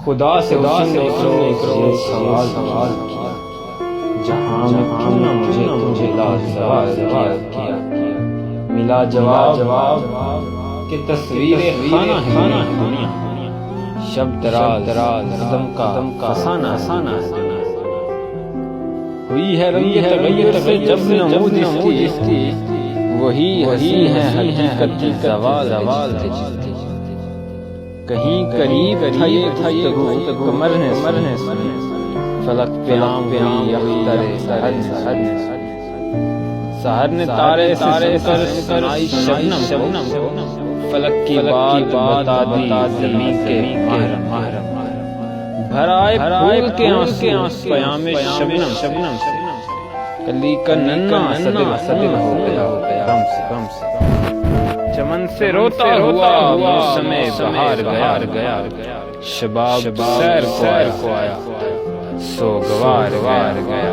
خدا سے اس نے ایک روز سوال کیا، جہاں میں کیوں نہ مجھے لازوال کیا۔ ملا جواب کہ تصویر خانہ ہے دنیا، شب دراز قدم کا فسانہ ہے۔ ہوئی ہے رنگ تغیر سے جب نمود اس کی، وہی ہے حقیقت زوال ہے جس کی۔ کہیں قریب تھا یہ گفتگو کمر نے سنی، فلک پہ عام اختر سحر نے تارے کر سنائی شبنم، فلک کی بات بتا دی زمین کے محرم۔ بھر آئے پھول کے آنسو پیام شبنم سے، کلی کا ننھا صدر ہو گیا غم سے۔ چمن سے روتا ہوا موسم بہار گیا، شباب سیر کو آیا، سوگوار گیا۔